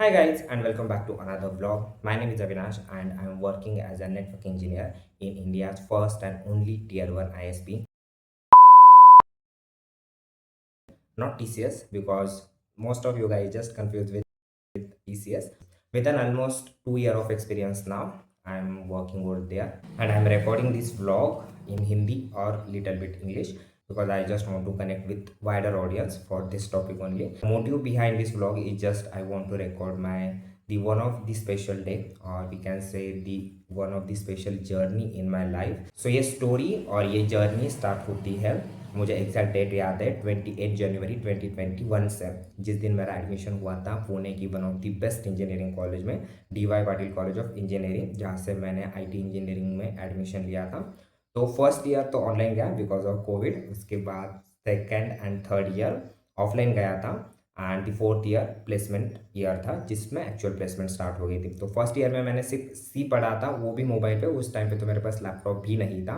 Hi guys and welcome back to another vlog. My name is Avinash and I am working as a network engineer in India's first and only tier 1 ISP, not TCS because most of you guys just confused with TCS. With an almost 2 year of experience now, I am working over there and I am recording this vlog in Hindi or little bit English because I just want to connect with wider audience for this topic only. The motive behind this vlog is just I want to record my the one of the special day, or we can say the one of the special journey in my life. So ये story और ये journey start होती है, मुझे exact date याद है 28 जनवरी 2021 से, जिस दिन मेरा एडमिशन हुआ था पुणे की one of the best engineering college में, DY Patil college of engineering, जहाँ से मैंने IT इंजीनियरिंग में एडमिशन लिया था। तो फर्स्ट ईयर तो ऑनलाइन गया बिकॉज ऑफ कोविड, उसके बाद second and third year offline गया था and the fourth year placement year था जिसमें एक्चुअल प्लेसमेंट स्टार्ट हो गई थी। तो फर्स्ट ईयर में मैंने सिर्फ सी पढ़ा था, वो भी मोबाइल पे, उस टाइम पे तो मेरे पास लैपटॉप भी नहीं था।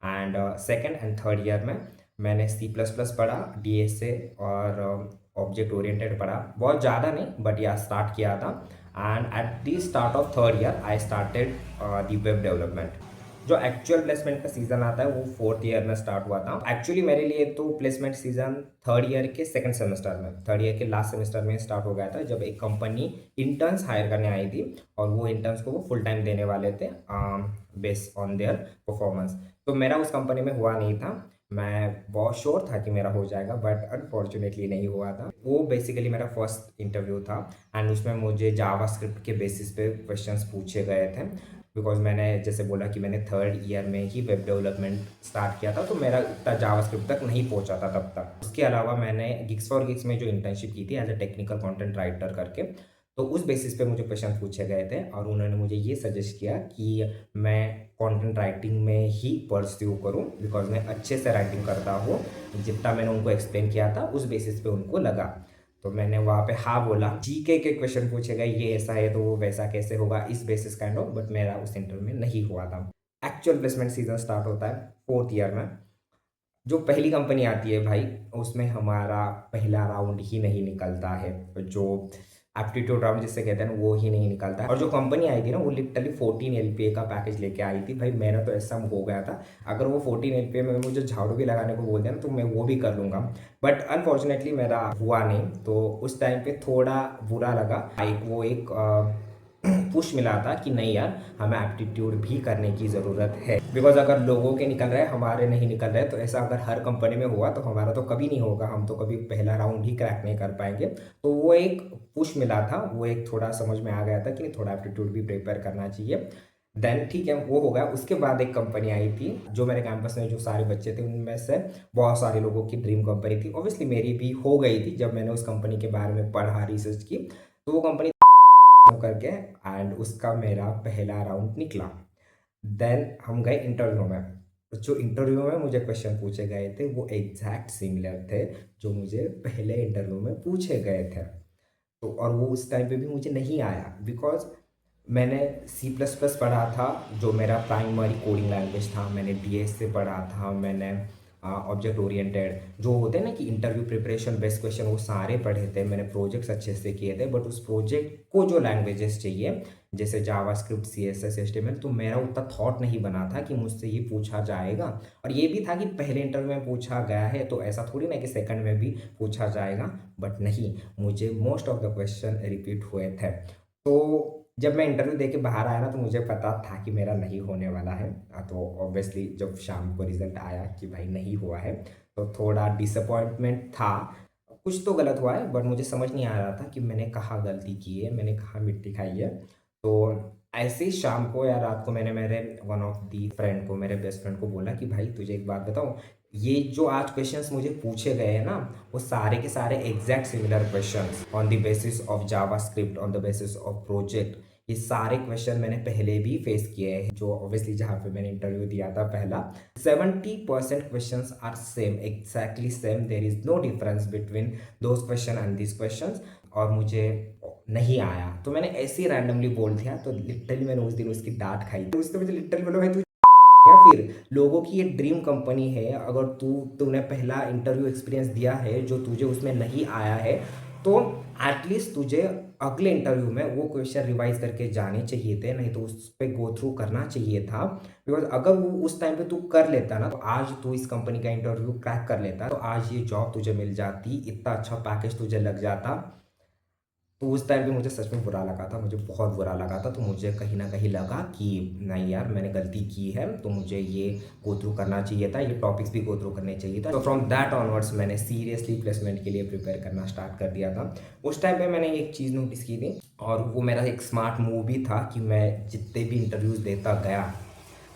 And second and third year में मैंने C++ पढ़ा, DSA और ऑब्जेक्ट ओरिएंटेड पढ़ा, बहुत ज़्यादा नहीं बट या स्टार्ट किया था। And at the start of third year I started the web development. जो एक्चुअल प्लेसमेंट का सीज़न आता है वो फोर्थ ईयर में स्टार्ट हुआ था। एक्चुअली मेरे लिए तो प्लेसमेंट सीज़न थर्ड ईयर के सेकंड सेमेस्टर में, थर्ड ईयर के लास्ट सेमेस्टर में स्टार्ट हो गया था, जब एक कंपनी इंटर्न्स हायर करने आई थी और वो इंटर्न्स को वो फुल टाइम देने वाले थे बेस्ड ऑन देयर परफॉर्मेंस। तो मेरा उस कंपनी में हुआ नहीं था। मैं बहुत श्योर था कि मेरा हो जाएगा बट अनफॉर्चुनेटली नहीं हुआ था। वो बेसिकली मेरा फर्स्ट इंटरव्यू था एंड उसमें मुझे जावास्क्रिप्ट के बेसिस पे क्वेश्चंस पूछे गए थे बिकॉज मैंने जैसे बोला कि मैंने थर्ड ईयर में ही वेब डेवलपमेंट स्टार्ट किया था, तो मेरा इतना जावास्क्रिप्ट तक नहीं पहुंचा था तब तक। उसके अलावा मैंने गिग्स फॉर गिग्स में जो इंटर्नशिप की थी as a technical content writer करके, तो उस बेसिस पे मुझे क्वेश्चन पूछे गए थे और उन्होंने मुझे ये सजेस्ट किया कि मैं कंटेंट राइटिंग में ही परस्यू करूं बिकॉज मैं अच्छे से राइटिंग करता हूँ। जितना मैंने उनको एक्सप्लेन किया था उस बेसिस पे उनको लगा, तो मैंने वहाँ पे हाँ बोला। GK के क्वेश्चन पूछे गए, ये ऐसा है तो वो वैसा कैसे होगा, इस बेसिस काइंड ऑफ, बट मेरा उस इंटरव्यू में नहीं हुआ था। एक्चुअल प्लेसमेंट सीजन स्टार्ट होता है फोर्थ ईयर में। जो पहली कंपनी आती है भाई, उसमें हमारा पहला राउंड ही नहीं निकलता है, जो एप्टीट्यूड राउंड जिससे कहते हैं ना, वो ही नहीं निकलता है। और जो कंपनी आई थी ना, वो लिटरली 14 LPA का पैकेज लेके आई थी भाई। मेरा तो ऐसा हो गया था, अगर वो 14 LPA में मुझे झाड़ू भी लगाने को बोलते हैं ना तो मैं वो भी कर लूँगा, बट अनफॉर्चुनेटली मेरा हुआ नहीं। तो उस टाइम पे थोड़ा बुरा लगा। एक पुश मिला था कि नहीं यार, हमें एप्टीट्यूड भी करने की ज़रूरत है बिकॉज अगर लोगों के निकल रहे हैं हमारे नहीं निकल रहे, तो ऐसा अगर हर कंपनी में हुआ तो हमारा तो कभी नहीं होगा, हम तो कभी पहला राउंड ही क्रैक नहीं कर पाएंगे। तो वो एक पुश मिला था, वो एक थोड़ा समझ में आ गया था कि नहीं, थोड़ा एप्टीट्यूड भी प्रिपेयर करना चाहिए। देन ठीक है, वो हो गया। उसके बाद एक कंपनी आई थी जो मेरे कैंपस में जो सारे बच्चे थे उनमें से बहुत सारे लोगों की ड्रीम कंपनी थी, ऑब्वियसली मेरी भी हो गई थी जब मैंने उस कंपनी के बारे में पढ़ा, रिसर्च की। तो वो कंपनी करके एंड उसका मेरा पहला राउंड निकला। देन हम गए इंटरव्यू में। तो जो इंटरव्यू में मुझे क्वेश्चन पूछे गए थे वो एग्जैक्ट सिमिलर थे जो मुझे पहले इंटरव्यू में पूछे गए थे। तो और वो उस टाइम पे भी मुझे नहीं आया बिकॉज मैंने C++ पढ़ा था, जो मेरा प्राइमरी कोडिंग लैंग्वेज था। मैंने DS से पढ़ा था, मैंने ऑब्जेक्ट ओरिएंटेड जो होते हैं ना कि इंटरव्यू प्रिपरेशन बेस्ट क्वेश्चन, वो सारे पढ़े थे। मैंने प्रोजेक्ट्स अच्छे से किए थे, बट उस प्रोजेक्ट को जो लैंग्वेजेस चाहिए जैसे जावास्क्रिप्ट, CSS, HTML, तो मेरा उतना थॉट नहीं बना था कि मुझसे ये पूछा जाएगा। और ये भी था कि पहले इंटरव्यू में पूछा गया है तो ऐसा थोड़ी ना कि सेकंड में भी पूछा जाएगा, बट नहीं, मुझे most of the question repeat हुए थे। तो जब मैं इंटरव्यू दे के बाहर आया ना तो मुझे पता था कि मेरा नहीं होने वाला है। तो ऑब्वियसली जब शाम को रिजल्ट आया कि भाई नहीं हुआ है, तो थोड़ा डिसअपॉइंटमेंट था। कुछ तो गलत हुआ है बट मुझे समझ नहीं आ रहा था कि मैंने कहाँ गलती की है, मैंने कहाँ मिट्टी खाई है। तो ऐसे ही शाम को या रात को मैंने मेरे वन ऑफ दी फ्रेंड को, मेरे बेस्ट फ्रेंड को बोला कि भाई तुझे एक बात बताऊँ, ये जो आज क्वेश्चंस मुझे पूछे गए हैं ना, वो सारे के सारे exact similar questions on the basis of JavaScript, on the basis of project. ये सारे क्वेश्चन मैंने पहले भी फेस किए हैं, जो ऑब्वियसली जहाँ पे मैंने इंटरव्यू दिया था पहला। 70% questions are same, exactly same, there is no difference between those question and this question. और मुझे नहीं आया तो मैंने ऐसे ही रैंडमली बोल दिया, तो लिटरली मैंने उस दिन उसकी डांट खाई। तो उसने मुझे लिटरली बोला, भाई तू या फिर लोगों की ये ड्रीम कंपनी है, अगर तूने पहला इंटरव्यू एक्सपीरियंस दिया है जो तुझे उसमें नहीं आया है, तो एटलीस्ट तुझे अगले इंटरव्यू में वो क्वेश्चन रिवाइज करके जाने चाहिए थे, नहीं तो उस पे गो थ्रू करना चाहिए था। बिकॉज अगर वो उस टाइम पे तू कर लेता ना, तो आज तू इस कंपनी का इंटरव्यू क्रैक कर लेता, तो आज ये जॉब तुझे मिल जाती, इतना अच्छा पैकेज तुझे लग जाता। तो उस टाइम पे मुझे सच में बुरा लगा था, मुझे बहुत बुरा लगा था। तो मुझे कहीं ना कहीं लगा कि नहीं यार, मैंने गलती की है, तो मुझे ये गो थ्रू करना चाहिए था, ये टॉपिक्स भी गो थ्रू करने चाहिए था। तो फ्रॉम दैट ऑनवर्ड्स मैंने सीरियसली प्लेसमेंट के लिए प्रिपेयर करना स्टार्ट कर दिया था। उस टाइम पे मैंने एक चीज़ नोटिस की थी, और वो मेरा एक स्मार्ट मूव भी था, कि मैं जितने भी इंटरव्यूज़ देता गया,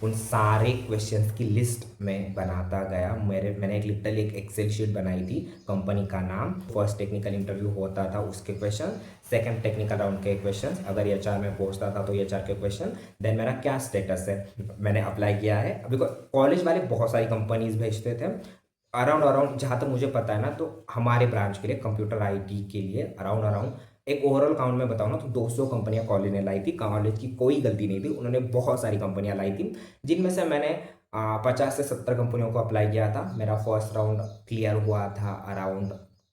उन सारे क्वेश्चंस की लिस्ट में बनाता गया। मैंने एक लिटरली एक एक्सेल शीट बनाई थी, कंपनी का नाम, फर्स्ट टेक्निकल इंटरव्यू होता था उसके क्वेश्चन, सेकंड टेक्निकल राउंड के क्वेश्चन, अगर एचआर में पहुंचता था तो एचआर के क्वेश्चन, देन मेरा क्या स्टेटस है, मैंने अप्लाई किया है। अभी कॉलेज वाले बहुत सारी कंपनीज भेजते थे, अराउंड अराउंड जहाँ तक मुझे पता है ना, तो हमारे ब्रांच के लिए, कंप्यूटर आईटी के लिए, अराउंड अराउंड एक ओवरऑल काउंट में बताऊँ ना, तो 200 कंपनियां कॉलेज ने लाई थी। कॉलेज की कोई गलती नहीं थी, उन्होंने बहुत सारी कंपनियां लाई थी, जिनमें से मैंने 50 से 70 कंपनियों को अप्लाई किया था। मेरा फर्स्ट राउंड क्लियर हुआ था अराउंड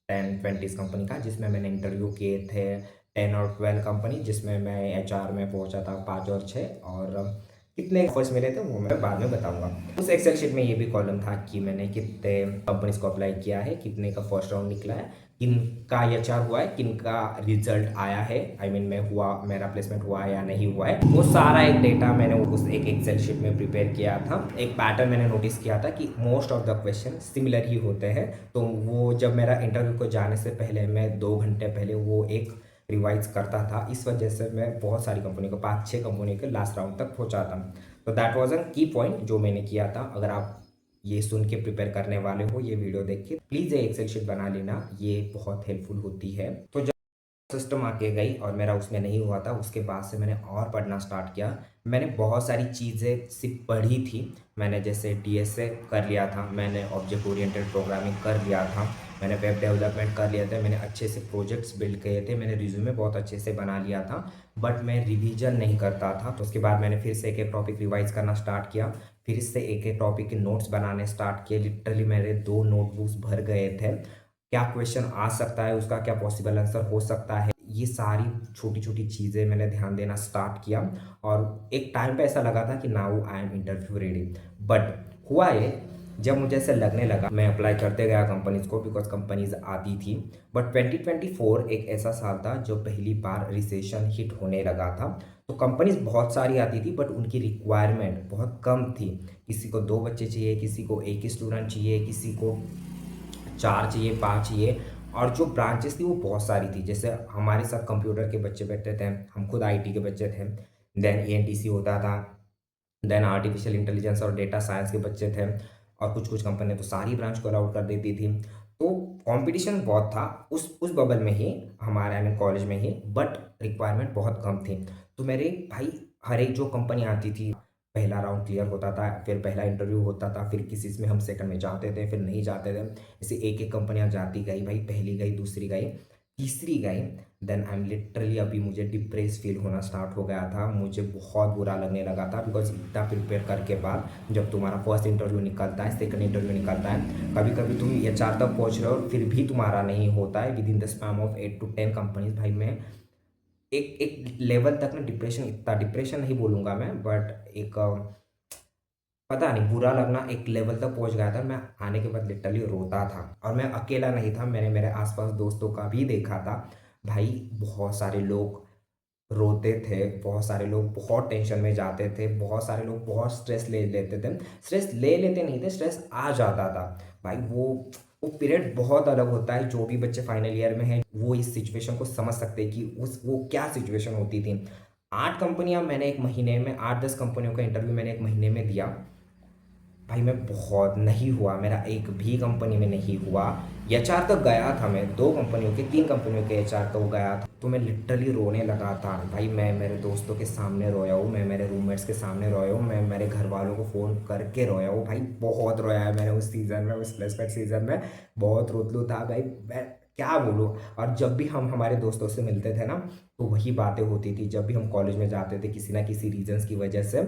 10-20 कंपनी का, जिसमें मैंने इंटरव्यू किए थे 10 और 12 कंपनी, जिसमें मैं एचआर में पहुंचा था 5 और 6, और कितने ऑफर्स मिले थे वो मैं बाद में बताऊंगा। उस एक्सेल शीट में ये भी कॉलम था कि मैंने कितने कंपनीज को अप्लाई किया है, कितने का फर्स्ट राउंड निकला है, किनका एचआर हुआ है, किनका रिजल्ट आया है, आई मीन मैं हुआ, मेरा प्लेसमेंट हुआ है या नहीं हुआ है, वो सारा एक डेटा मैंने उस एक एक्सेल शीट में प्रिपेयर किया था। एक पैटर्न मैंने नोटिस किया था कि most of the question similar ही होते हैं। तो वो जब मेरा इंटरव्यू को जाने से पहले, मैं 2 घंटे पहले वो एक रिवाइज करता था, इस वजह से मैं बहुत सारी कंपनी को, 5-6 कंपनी के लास्ट राउंड तक पहुंचा था। तो दैट वाज अ की पॉइंट जो मैंने किया था। अगर आप ये सुन के प्रिपेयर करने वाले हो, ये वीडियो देख के प्लीज़ ये एक्सेल शीट बना लेना, ये बहुत हेल्पफुल होती है। तो सिस्टम आके गई और मेरा उसमें नहीं हुआ था, उसके बाद से मैंने और पढ़ना स्टार्ट किया। मैंने बहुत सारी चीज़ें सिर्फ पढ़ी थी। मैंने जैसे डीएसए कर लिया था, मैंने ऑब्जेक्ट ओरिएंटेड प्रोग्रामिंग कर लिया था, मैंने वेब डेवलपमेंट कर लिया था, मैंने अच्छे से प्रोजेक्ट्स बिल्ड किए थे, मैंने रिज्यूमे बहुत अच्छे से बना लिया था, बट मैं रिवीजन नहीं करता था। तो उसके बाद मैंने फिर से एक एक टॉपिक रिवाइज करना स्टार्ट किया, फिर से एक एक टॉपिक के नोट्स बनाने स्टार्ट किए। लिटरली मेरे 2 नोटबुक्स भर गए थे, क्या क्वेश्चन आ सकता है, उसका क्या पॉसिबल आंसर हो सकता है, ये सारी छोटी छोटी चीज़ें मैंने ध्यान देना स्टार्ट किया। और एक टाइम पे ऐसा लगा था कि now I am interview ready. But हुआ ये, जब मुझे ऐसे लगने लगा, मैं अप्लाई करते गया कंपनीज को, बिकॉज कंपनीज आती थी। बट 2024 एक ऐसा साल था जो पहली बार रिसेशन हिट होने लगा था। तो कंपनीज बहुत सारी आती थी, बट उनकी रिक्वायरमेंट बहुत कम थी। किसी को 2 बच्चे चाहिए, किसी को एक ही स्टूडेंट चाहिए, किसी को 4 चाहिए, 5 चाहिए। और जो ब्रांचेस थी वो बहुत सारी थी। जैसे हमारे साथ कंप्यूटर के बच्चे बैठते थे, हम खुद आईटी के बच्चे थे, देन एएनटीसी होता था, देन आर्टिफिशियल इंटेलिजेंस और डेटा साइंस के बच्चे थे, और कुछ कुछ कंपनी तो सारी ब्रांच को अलाउड कर देती थी। तो कंपटीशन बहुत था उस बबल में ही, हमारे आई मीन कॉलेज में ही, बट रिक्वायरमेंट बहुत कम थी। तो मेरे भाई, हर एक जो कंपनी आती थी, पहला राउंड क्लियर होता था, फिर पहला इंटरव्यू होता था, फिर किसी में हम सेकंड में जाते थे, फिर नहीं जाते थे। ऐसे एक एक कंपनियां जाती गई भाई, पहली गई, दूसरी गई, तीसरी गई। देन आई एम लिटरली, अभी मुझे डिप्रेस फील होना स्टार्ट हो गया था, मुझे बहुत बुरा लगने लगा था। बिकॉज इतना प्रिपेयर करके बाद जब तुम्हारा फर्स्ट इंटरव्यू निकलता है, सेकंड इंटरव्यू निकलता है, कभी कभी तुम एचआर तक पहुंच रहे हो, फिर भी तुम्हारा नहीं होता है with in the span of 8 to 10 companies. भाई मैं एक एक लेवल तक ना डिप्रेशन, इतना डिप्रेशन नहीं बोलूँगा मैं, बट एक पता नहीं, बुरा लगना एक लेवल तक पहुंच गया था। मैं आने के बाद लिटरली रोता था, और मैं अकेला नहीं था, मैंने मेरे आसपास दोस्तों का भी देखा था। भाई बहुत सारे लोग रोते थे, बहुत सारे लोग बहुत टेंशन में जाते थे, बहुत सारे लोग बहुत स्ट्रेस ले लेते थे। स्ट्रेस ले लेते नहीं थे, स्ट्रेस आ जाता था। भाई वो पीरियड बहुत अलग होता है। जो भी बच्चे फाइनल ईयर में हैं, वो इस सिचुएशन को समझ सकते हैं कि उस वो क्या सिचुएशन होती थी। 8 कंपनियां मैंने एक महीने में, 8-10 कंपनियों का इंटरव्यू मैंने एक महीने में दिया। भाई मैं बहुत नहीं हुआ, मेरा एक भी कंपनी में नहीं हुआ। एचआर तक गया था, मैं 2 कंपनियों के, 3 कंपनियों के एचआर तक गया था। तो मैं लिटरली रोने लगा था भाई। मैं मेरे दोस्तों के सामने रोया हूँ, मैं मेरे रूममेट्स के सामने रोया हूँ, मैं मेरे घर वालों को फ़ोन करके रोया हूँ। भाई बहुत रोया है मैंने उस सीज़न में, उस प्लेसमेंट सीज़न में बहुत रोतलू था भाई, मैं क्या बोलूँ। और जब भी हम हमारे दोस्तों से मिलते थे ना, तो वही बातें होती थी। जब भी हम कॉलेज में जाते थे, किसी ना किसी रीजन्स की वजह से,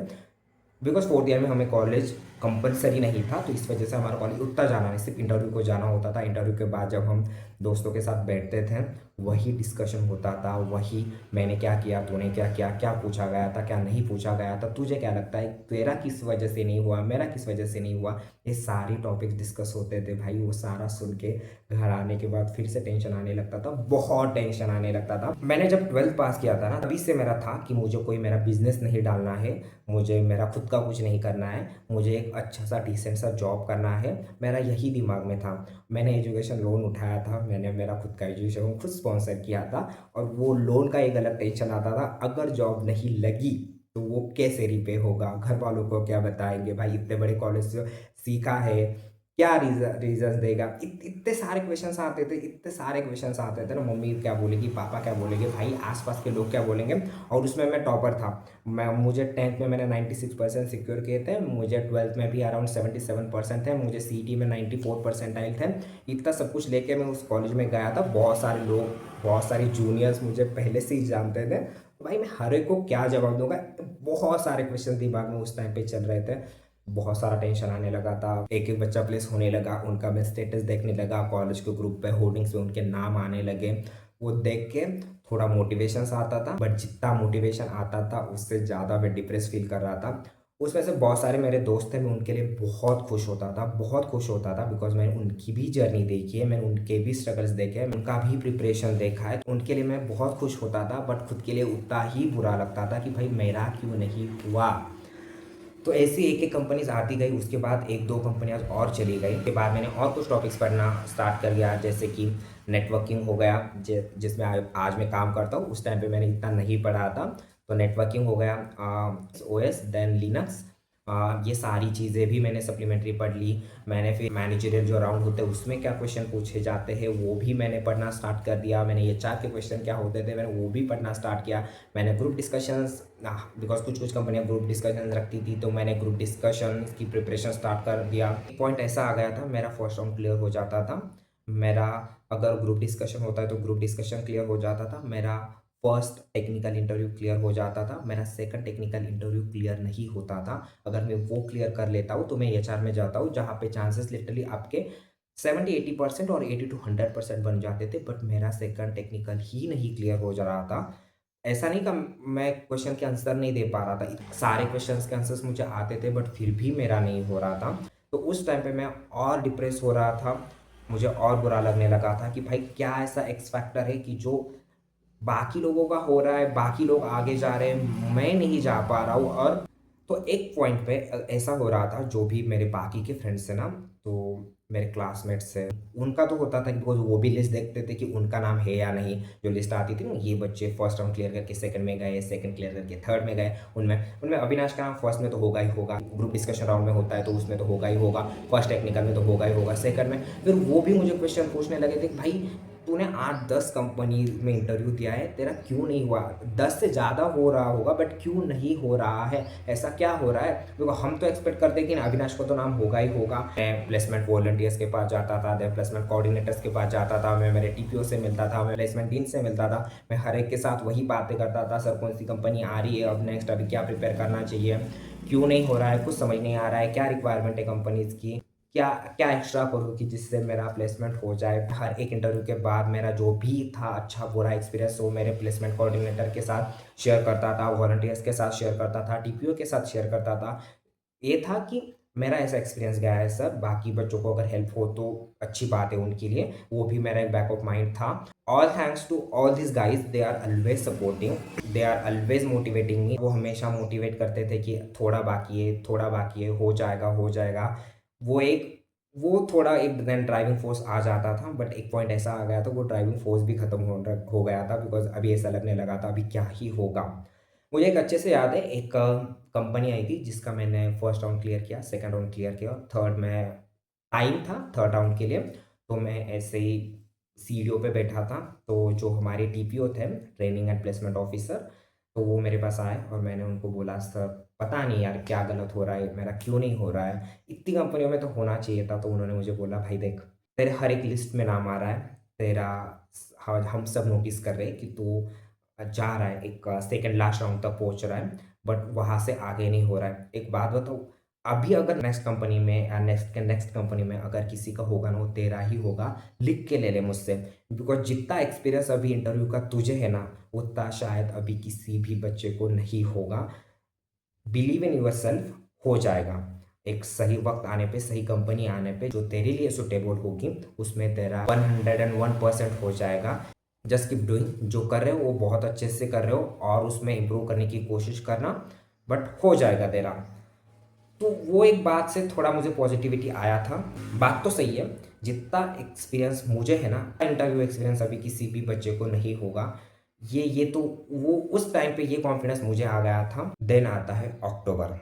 बिकॉज फोर्थ ईयर में हमें कॉलेज कंपलसरी नहीं था, तो इस वजह से हमारा कॉलेज उतना जाना नहीं, सिर्फ इंटरव्यू को जाना होता था। इंटरव्यू के बाद जब हम दोस्तों के साथ बैठते थे, वही डिस्कशन होता था, वही मैंने क्या किया, तूने क्या किया, क्या पूछा गया था, क्या नहीं पूछा गया था, तुझे क्या लगता है, तेरा किस वजह से नहीं हुआ, मेरा किस वजह से नहीं हुआ, ये सारी टॉपिक्स डिस्कस होते थे भाई। वो सारा सुन के घर आने के बाद फिर से टेंशन आने लगता था, बहुत टेंशन आने लगता था। मैंने जब 12th पास किया था ना, तभी से मेरा था कि मुझे कोई मेरा बिजनेस नहीं डालना है, मुझे मेरा खुद का कुछ नहीं करना है, मुझे एक अच्छा सा डिसेंट सा जॉब करना है, मेरा यही दिमाग में था। मैंने एजुकेशन लोन उठाया था, मैंने मेरा खुद का एजुकेशन खुद स्पॉन्सर किया था, और वो लोन का एक अलग टेंशन आता था, अगर जॉब नहीं लगी तो वो कैसे रिपे होगा, घर वालों को क्या बताएंगे, भाई इतने बड़े कॉलेज से सीखा है, क्या रीजन देगा, इतने सारे क्वेश्चंस आते थे, इतने सारे क्वेश्चंस आते थे ना, मम्मी क्या बोलेगी, पापा क्या बोलेंगे, भाई आसपास के लोग क्या बोलेंगे। और उसमें मैं टॉपर था। मुझे 10th में मैंने 96% सिक्योर किए थे, मुझे 12th में भी अराउंड 77% थे, मुझे सीटी में 94% आए थे। इतना सब कुछ लेके मैं उस कॉलेज में गया था। बहुत सारे लोग, बहुत सारे जूनियर्स मुझे पहले से ही जानते थे, तो भाई मैं हर एक को क्या जवाब दूंगा। बहुत सारे क्वेश्चन दिमाग में उस टाइम पे चल रहे थे, बहुत सारा टेंशन आने लगा था। एक एक बच्चा प्लेस होने लगा, उनका मैं स्टेटस देखने लगा, कॉलेज के ग्रुप पे होर्डिंग्स पे उनके नाम आने लगे। वो देख के थोड़ा मोटिवेशन आता था, बट जितना मोटिवेशन आता था उससे ज़्यादा मैं डिप्रेस फील कर रहा था। उसमें से बहुत सारे मेरे दोस्त थे, मैं उनके लिए बहुत खुश होता था, बहुत खुश होता था, बिकॉज मैंने उनकी भी जर्नी देखी है, मैंने उनके भी स्ट्रगल्स देखे हैं, उनका भी प्रिपरेशन देखा है। उनके लिए मैं बहुत खुश होता था, बट खुद के लिए उतना ही बुरा लगता था कि भाई मेरा क्यों नहीं हुआ। तो ऐसी एक एक कंपनीज आती गई, उसके बाद एक दो कंपनियां और चली गई। उसके बाद मैंने और कुछ टॉपिक्स पढ़ना स्टार्ट कर दिया, जैसे कि नेटवर्किंग हो गया, जिसमें आज मैं काम करता हूँ। उस टाइम पे मैंने इतना नहीं पढ़ा था। तो नेटवर्किंग हो गया, ओएस, देन लिनक्स, ये सारी चीज़ें भी मैंने सप्लीमेंट्री पढ़ ली। मैंने फिर मैनेजरियल जो राउंड होते हैं उसमें क्या क्वेश्चन पूछे जाते हैं वो भी मैंने पढ़ना स्टार्ट कर दिया। मैंने ये चार के क्वेश्चन क्या होते थे मैंने वो भी पढ़ना स्टार्ट किया। मैंने ग्रुप डिस्कशंस, बिकॉज कुछ कुछ कंपनियां ग्रुप डिस्कशन रखती थी, तो मैंने ग्रुप डिस्कशन की प्रिपरेशन स्टार्ट कर दिया। पॉइंट ऐसा आ गया था, मेरा फर्स्ट राउंड क्लियर हो जाता था। मेरा अगर ग्रुप डिस्कशन होता है तो ग्रुप डिस्कशन क्लियर हो जाता था। मेरा फर्स्ट टेक्निकल इंटरव्यू क्लियर हो जाता था। मेरा सेकंड टेक्निकल इंटरव्यू क्लियर नहीं होता था। अगर मैं वो क्लियर कर लेता हूँ तो मैं एचआर में जाता हूँ, जहाँ पे चांसेस लिटरली आपके 70-80% और 80-100% बन जाते थे। बट मेरा सेकंड टेक्निकल ही नहीं क्लियर हो जा रहा था। ऐसा नहीं कि मैं क्वेश्चन के आंसर नहीं दे पा रहा था, सारे क्वेश्चंस के आंसर्स मुझे आते थे, बट फिर भी मेरा नहीं हो रहा था। तो उस टाइम पे मैं और डिप्रेस हो रहा था, मुझे और बुरा लगने लगा था कि भाई क्या ऐसा एक्स फैक्टर है कि जो बाकी लोगों का हो रहा है, बाकी लोग आगे जा रहे हैं, मैं नहीं जा पा रहा हूँ। और तो एक पॉइंट पे ऐसा हो रहा था, जो भी मेरे बाकी के फ्रेंड्स थे ना, तो मेरे क्लासमेट्स से उनका तो होता था कि बिकॉज वो भी लिस्ट देखते थे कि उनका नाम है या नहीं। जो लिस्ट आती थी ना, ये बच्चे फर्स्ट राउंड क्लियर करके सेकंड में गए, सेकंड क्लियर करके थर्ड में गए, उनमें उनमें अविनाश का नाम फर्स्ट में तो होगा ही होगा, ग्रुप डिस्कशन राउंड में होता है तो उसमें तो होगा ही होगा, फर्स्ट टेक्निकल में तो होगा ही होगा, सेकंड में। फिर वो भी मुझे क्वेश्चन पूछने लगे थे कि भाई तूने 8-10 कंपनी में इंटरव्यू दिया है, तेरा क्यों नहीं हुआ, 10 से ज़्यादा हो रहा होगा बट क्यों नहीं हो रहा है, ऐसा क्या हो रहा है। क्योंकि हम तो एक्सपेक्ट करते हैं कि अविनाश को तो नाम होगा ही होगा। मैं प्लेसमेंट वॉलंटियर्स के पास जाता था, देन प्लेसमेंट कोऑर्डिनेटर्स के पास जाता था, मैं मेरे टीपीओ से मिलता था, मैं प्लेसमेंट डीन से मिलता था, मैं हर एक के साथ वही बातें करता था, सर कौन सी कंपनी आ रही है, अब नेक्स्ट अभी क्या प्रिपेयर करना चाहिए, क्यों नहीं हो रहा है, कुछ समझ नहीं आ रहा है, क्या रिक्वायरमेंट है कंपनीज की, क्या क्या एक्स्ट्रा करूँ कि जिससे मेरा प्लेसमेंट हो जाए। हर एक इंटरव्यू के बाद मेरा जो भी था अच्छा बुरा एक्सपीरियंस वो मेरे प्लेसमेंट कोऑर्डिनेटर के साथ शेयर करता था, वॉलंटियर्स के साथ शेयर करता था, टीपीओ के साथ शेयर करता था। ये था कि मेरा ऐसा एक्सपीरियंस गया है सर, बाकी बच्चों को अगर हेल्प हो तो अच्छी बात है उनके लिए, वो भी मेरा एक बैक ऑफ माइंड था। All thanks to all this guys, they are always supporting, they are always motivating me. वो हमेशा मोटिवेट करते थे कि थोड़ा बाकी है, थोड़ा बाकी है, हो जाएगा हो जाएगा। वो एक वो थोड़ा एक देन ड्राइविंग फोर्स आ जाता था, बट एक पॉइंट ऐसा आ गया था वो ड्राइविंग फोर्स भी खत्म हो गया था, बिकॉज अभी ऐसा लगने लगा था अभी क्या ही होगा। मुझे एक अच्छे से याद है, एक कंपनी आई थी जिसका मैंने फर्स्ट राउंड क्लियर किया, सेकंड राउंड क्लियर किया, थर्ड में टाइम था थर्ड राउंड के लिए। तो मैं ऐसे ही सीडीओ पे बैठा था, तो जो हमारे टीपीओ थे, ट्रेनिंग एंड प्लेसमेंट ऑफिसर, तो वो मेरे पास आए और मैंने उनको बोला सर पता नहीं यार क्या गलत हो रहा है, मेरा क्यों नहीं हो रहा है, इतनी कंपनियों में तो होना चाहिए था। तो उन्होंने मुझे बोला भाई देख, तेरे हर एक लिस्ट में नाम आ रहा है तेरा, हम सब नोटिस कर रहे हैं कि तू जा रहा है, एक सेकंड लास्ट राउंड तक पहुंच रहा है, बट वहां से आगे नहीं हो रहा है। एक बात बताओ, अभी अगर नेक्स्ट कंपनी में या नेक्स्ट कंपनी में अगर किसी का होगा ना, वो तेरा ही होगा, लिख के ले ले मुझसे। बिकॉज जितना एक्सपीरियंस अभी इंटरव्यू का तुझे है ना, उतना शायद अभी किसी भी बच्चे को नहीं होगा। बिलीव इन यूर सेल्फ, हो जाएगा। एक सही वक्त आने पे, सही कंपनी आने पे जो तेरे लिए सुटेबल होगी, उसमें तेरा 101% हो जाएगा। जस्ट कीप डूइंग, जो कर रहे हो वो बहुत अच्छे से कर रहे हो और उसमें इम्प्रूव करने की कोशिश करना, बट हो जाएगा तेरा। तो वो एक बात से थोड़ा मुझे पॉजिटिविटी आया था। बात तो सही है, जितना एक्सपीरियंस मुझे है ना, इंटरव्यू एक्सपीरियंस अभी किसी भी बच्चे को नहीं होगा। ये तो वो उस टाइम पे ये कॉन्फिडेंस मुझे आ गया था। देन आता है अक्टूबर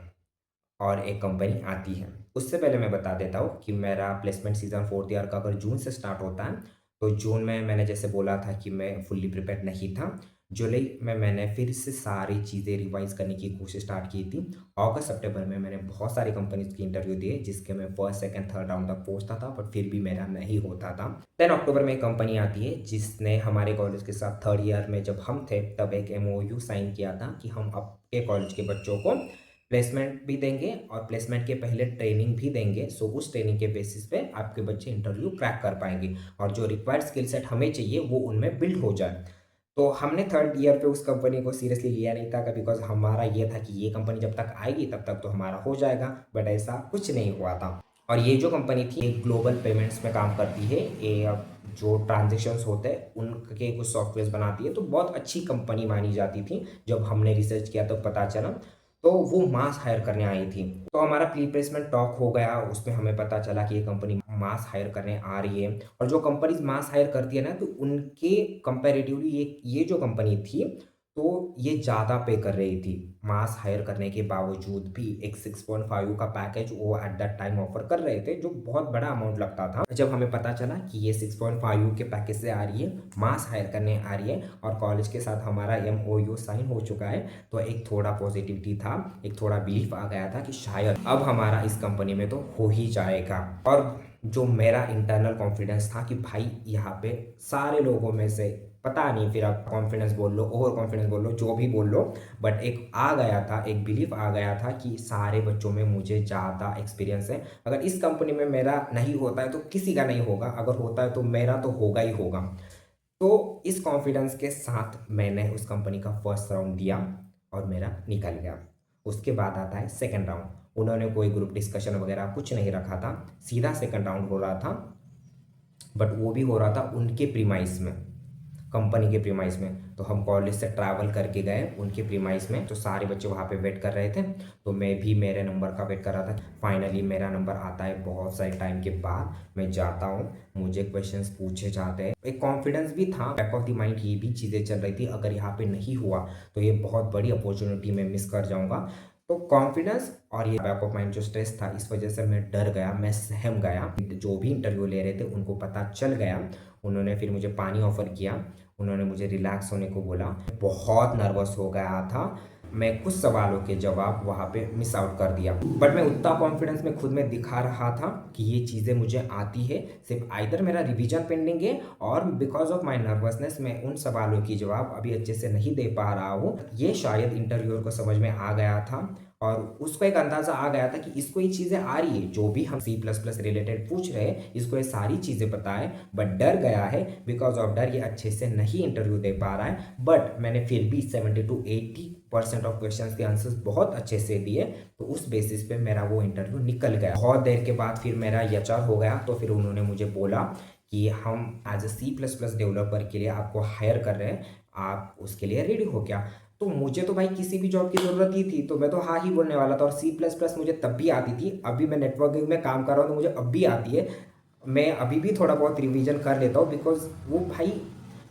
और एक कंपनी आती है। उससे पहले मैं बता देता हूँ कि मेरा प्लेसमेंट सीज़न 4th ईयर का अगर जून से स्टार्ट होता है, तो जून में मैंने जैसे बोला था कि मैं फुल्ली प्रिपेयर्ड नहीं था। जुलाई में मैंने फिर से सारी चीज़ें रिवाइज़ करने की कोशिश स्टार्ट की थी। अगस्त सितंबर में मैंने बहुत सारी कंपनीज़ की इंटरव्यू दिए, जिसके मैं फर्स्ट, सेकंड, थर्ड राउंड तक पहुँचता था, बट फिर भी मेरा नहीं होता था। 10 अक्टूबर में एक कंपनी आती है, जिसने हमारे कॉलेज के साथ थर्ड ईयर में जब हम थे, तब एक MOU साइन किया था कि हम आपके कॉलेज के बच्चों को प्लेसमेंट भी देंगे और प्लेसमेंट के पहले ट्रेनिंग भी देंगे। सो उस ट्रेनिंग के बेसिस पे आपके बच्चे इंटरव्यू क्रैक कर पाएंगे और जो रिक्वायर्ड स्किल सेट हमें चाहिए वो उनमें बिल्ड हो जाए। तो हमने थर्ड ईयर पे उस कंपनी को सीरियसली लिया नहीं था, बिकॉज हमारा ये था कि ये कंपनी जब तक आएगी तब तक तो हमारा हो जाएगा, बट ऐसा कुछ नहीं हुआ था। और ये जो कंपनी थी, एक ग्लोबल पेमेंट्स में काम करती है। ये जो ट्रांजेक्शन्स होते हैं उनके कुछ सॉफ्टवेयर बनाती है, तो बहुत अच्छी कंपनी मानी जाती थी। जब हमने रिसर्च किया तो पता चला, तो वो मास हायर करने आई थी। तो हमारा प्री प्लेसमेंट टॉक हो गया, उसमें हमें पता चला कि ये कंपनी मास हायर करने आ रही है। और जो कंपनीज मास हायर करती है ना, तो उनके कंपैरेटिवली ये जो कंपनी थी, तो ये ज़्यादा पे कर रही थी। मास हायर करने के बावजूद भी एक 6.5 का पैकेज वो एट दैट टाइम ऑफर कर रहे थे, जो बहुत बड़ा अमाउंट लगता था। जब हमें पता चला कि ये 6.5 के पैकेज से आ रही है, मास हायर करने आ रही है और कॉलेज के साथ हमारा MOU साइन हो चुका है, तो एक थोड़ा पॉजिटिविटी था, एक थोड़ा बिलीफ आ गया था कि शायद अब हमारा इस कंपनी में तो हो ही जाएगा। और जो मेरा इंटरनल कॉन्फिडेंस था कि भाई यहाँ पे सारे लोगों में से, पता नहीं फिर आप कॉन्फिडेंस बोल लो, ओवर कॉन्फिडेंस बोल लो, जो भी बोल लो, बट एक आ गया था, एक बिलीफ आ गया था कि सारे बच्चों में मुझे ज़्यादा एक्सपीरियंस है। अगर इस कंपनी में मेरा नहीं होता है तो किसी का नहीं होगा, अगर होता है तो मेरा तो होगा ही होगा। तो इस कॉन्फिडेंस के साथ मैंने उस कंपनी का फर्स्ट राउंड दिया और मेरा निकल गया। उसके बाद आता है सेकंड राउंड। उन्होंने कोई ग्रुप डिस्कशन वगैरह कुछ नहीं रखा था, सीधा सेकंड राउंड हो रहा था, बट वो भी हो रहा था उनके प्रीमाइस में, कंपनी के प्रीमाइस में। तो हम कॉलेज से ट्रैवल करके गए उनके प्रीमाइस में, तो सारे बच्चे वहाँ पे वेट कर रहे थे, तो मैं भी मेरे नंबर का वेट कर रहा था। फाइनली मेरा नंबर आता है, बहुत सारे टाइम के बाद मैं जाता हूँ, मुझे क्वेश्चंस पूछे जाते हैं। एक कॉन्फिडेंस भी था, बैक ऑफ द माइंड ये भी चीज़ें चल रही थी, अगर यहाँ पे नहीं हुआ तो ये बहुत बड़ी अपॉर्चुनिटी मैं मिस कर जाऊँगा। तो कॉन्फिडेंस और ये बैक ऑफ माइंड जो स्ट्रेस था, इस वजह से मैं डर गया, मैं सहम गया। जो भी इंटरव्यू ले रहे थे उनको पता चल गया, उन्होंने फिर मुझे पानी ऑफर किया, उन्होंने मुझे रिलैक्स होने को बोला। बहुत नर्वस हो गया था, मैं कुछ सवालों के जवाब वहाँ पे मिस आउट कर दिया, बट मैं उतना कॉन्फिडेंस में खुद में दिखा रहा था कि ये चीज़ें मुझे आती है। सिर्फ आइदर मेरा रिवीजन पेंडिंग है और बिकॉज ऑफ माई नर्वसनेस मैं उन सवालों की जवाब अभी अच्छे से नहीं दे पा रहा हूँ। ये शायद इंटरव्यूअर को समझ में आ गया था और उसको एक अंदाज़ा आ गया था कि इसको ये चीज़ें आ रही है, जो भी हम C++ रिलेटेड पूछ रहे हैं, इसको ये सारी चीज़ें पता है, बट डर गया है। बिकॉज ऑफ डर ये अच्छे से नहीं इंटरव्यू दे पा रहा है। बट मैंने फिर भी 70 to 80% ऑफ क्वेश्चंस के आंसर्स बहुत अच्छे से दिए, तो उस बेसिस पे मेरा वो इंटरव्यू निकल गया। बहुत देर के बाद फिर मेरा HR हो गया, तो फिर उन्होंने मुझे बोला कि हम एज ए C++ डेवलपर के लिए आपको हायर कर रहे हैं, आप उसके लिए रेडी हो क्या। तो मुझे तो भाई किसी भी जॉब की ज़रूरत ही थी, तो मैं तो हाँ ही बोलने वाला था। और C++ मुझे तब भी आती थी, अभी मैं नेटवर्किंग में काम कर रहा हूँ तो मुझे अब भी आती है। मैं अभी भी थोड़ा बहुत रिवीजन कर लेता हूँ, बिकॉज वो भाई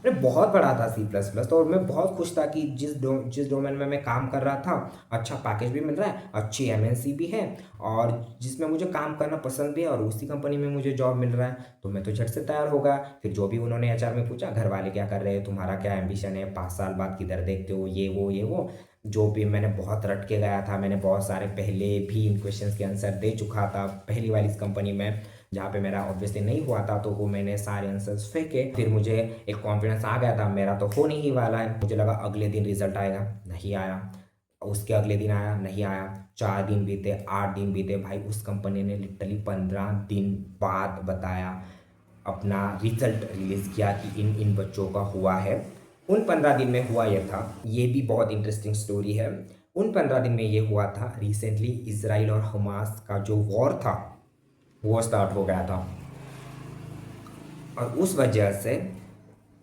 मैंने बहुत पढ़ा था C++, तो मैं बहुत खुश था कि जिस डोमेन में मैं काम कर रहा था, अच्छा पैकेज भी मिल रहा है, अच्छी MNC भी है और जिसमें मुझे काम करना पसंद भी है और उसी कंपनी में मुझे जॉब मिल रहा है, तो मैं तो झट से तैयार हो गया। फिर जो भी उन्होंने HR में पूछा, घर वाले क्या कर रहे हैं, तुम्हारा क्या एम्बिशन है, 5 साल बाद किधर देखते हो, ये वो जो भी मैंने बहुत रट के गया था। मैंने बहुत सारे पहले भी इन क्वेश्चंस के आंसर दे चुका था पहली वाली इस कंपनी में, जहाँ पे मेरा ऑब्वियसली नहीं हुआ था, तो वो मैंने सारे आंसर्स फेंके। फिर मुझे एक कॉन्फिडेंस आ गया था, मेरा तो होने ही वाला है। मुझे लगा अगले दिन रिजल्ट आएगा, नहीं आया। उसके अगले दिन आया, नहीं आया, 4 दिन बीते, 8 दिन बीते, भाई उस कंपनी ने लिटरली 15 दिन बाद बताया, अपना रिजल्ट रिलीज़ किया कि इन इन बच्चों का हुआ है। उन 15 दिन में हुआ यह था, ये भी बहुत इंटरेस्टिंग स्टोरी है। उन 15 दिन में ये हुआ था, रिसेंटली इसराइल और हमास का जो वॉर था वो स्टार्ट हो गया था, और उस वजह से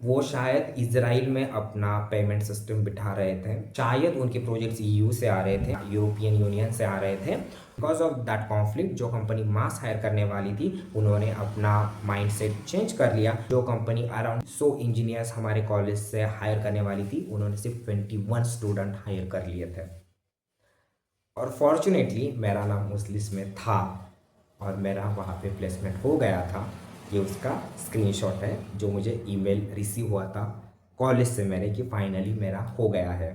वो शायद इजराइल में अपना पेमेंट सिस्टम बिठा रहे थे, शायद उनके प्रोजेक्ट्स ईयू से आ रहे थे, यूरोपियन यूनियन से आ रहे थे। बिकॉज ऑफ दैट कॉन्फ्लिक्ट जो कंपनी मास हायर करने वाली थी उन्होंने अपना माइंडसेट चेंज कर लिया। जो कंपनी अराउंड 100 इंजीनियर्स हमारे कॉलेज से हायर करने वाली थी उन्होंने सिर्फ 21 स्टूडेंट हायर कर लिए थे। और फॉर्चुनेटली मेरा नाम उस लिस्ट में था और मेरा वहाँ पे प्लेसमेंट हो गया था। ये उसका स्क्रीनशॉट है जो मुझे ईमेल रिसीव हुआ था कॉलेज से मेरे कि फाइनली मेरा हो गया है।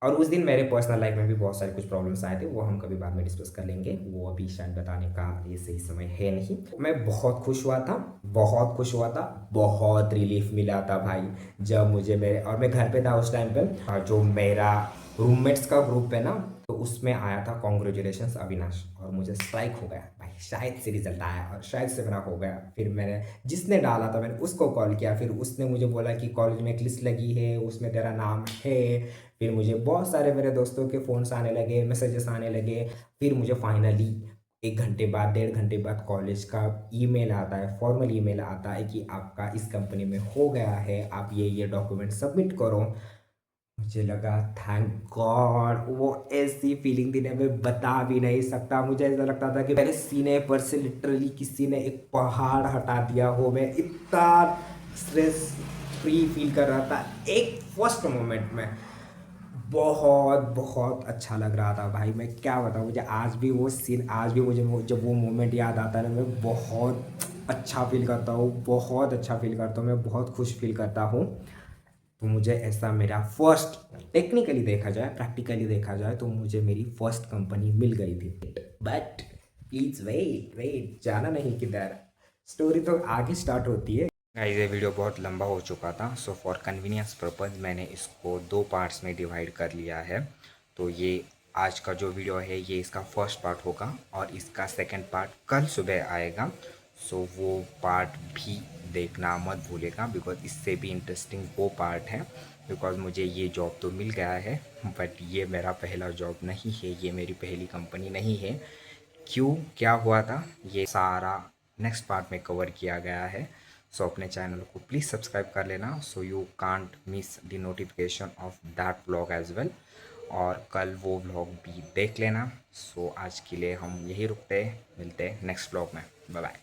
और उस दिन मेरे पर्सनल लाइफ में भी बहुत सारे कुछ प्रॉब्लम्स आए थे, वो हम कभी बाद में डिस्कस कर लेंगे, वो अभी शायद बताने का ये सही समय है नहीं। मैं बहुत खुश हुआ था, बहुत खुश हुआ था, बहुत रिलीफ मिला था भाई जब मुझे मेरे, और मैं घर पे था उस टाइम पे, जो मेरा रूममेट्स का ग्रुप है ना, तो उसमें आया था कॉन्ग्रेचुलेशंस अविनाश, और मुझे स्ट्राइक हो गया भाई, शायद से रिजल्ट आया और शायद से मेरा हो गया। फिर मैंने जिसने डाला था मैंने उसको कॉल किया, फिर उसने मुझे बोला कि कॉलेज में एक लिस्ट लगी है उसमें तेरा नाम है। फिर मुझे बहुत सारे मेरे दोस्तों के फ़ोन्स आने लगे, मैसेजेस आने लगे। फिर मुझे फाइनली 1 घंटे बाद, 1.5 घंटे बाद कॉलेज का ईमेल आता है, फॉर्मल ईमेल आता है कि आपका इस कंपनी में हो गया है, आप ये डॉक्यूमेंट सबमिट करो। मुझे लगा थैंक गॉड, वो ऐसी फीलिंग थी ना मैं बता भी नहीं सकता। मुझे ऐसा लगता था कि मेरे सीने पर से लिटरली किसी ने एक पहाड़ हटा दिया हो। मैं इतना स्ट्रेस फ्री फील कर रहा था एक फर्स्ट मोमेंट में, बहुत बहुत अच्छा लग रहा था भाई। मैं क्या बताऊँ, मुझे आज भी वो सीन, आज भी मुझे जब वो मोमेंट याद आता है ना मैं बहुत अच्छा फील करता हूँ, बहुत अच्छा फील करता हूँ, मैं बहुत खुश फील करता हूँ। तो मुझे ऐसा मेरा फर्स्ट, टेक्निकली देखा जाए, प्रैक्टिकली देखा जाए तो मुझे मेरी फर्स्ट कंपनी मिल गई थी। बट प्लीज़ वेट वेट, जाना नहीं किधर, स्टोरी तो आगे स्टार्ट होती है। गाइस ये वीडियो बहुत लंबा हो चुका था, सो फॉर कन्वीनियंस पर्पज़ मैंने इसको 2 पार्ट्स में डिवाइड कर लिया है। तो ये आज का जो वीडियो है ये इसका फर्स्ट पार्ट होगा और इसका सेकंड पार्ट कल सुबह आएगा। सो वो पार्ट भी देखना मत भूलेगा, बिकॉज इससे भी इंटरेस्टिंग वो पार्ट है। बिकॉज मुझे ये जॉब तो मिल गया है बट ये मेरा पहला जॉब नहीं है, ये मेरी पहली कंपनी नहीं है। क्यों, क्या हुआ था, ये सारा नेक्स्ट पार्ट में कवर किया गया है। सो अपने चैनल को प्लीज़ सब्सक्राइब कर लेना so you can't miss the notification of that vlog as well. और कल वो व्लॉग भी देख लेना। सो आज के लिए हम यही रुकते हैं, मिलते हैं नेक्स्ट व्लॉग में, बाय बाय।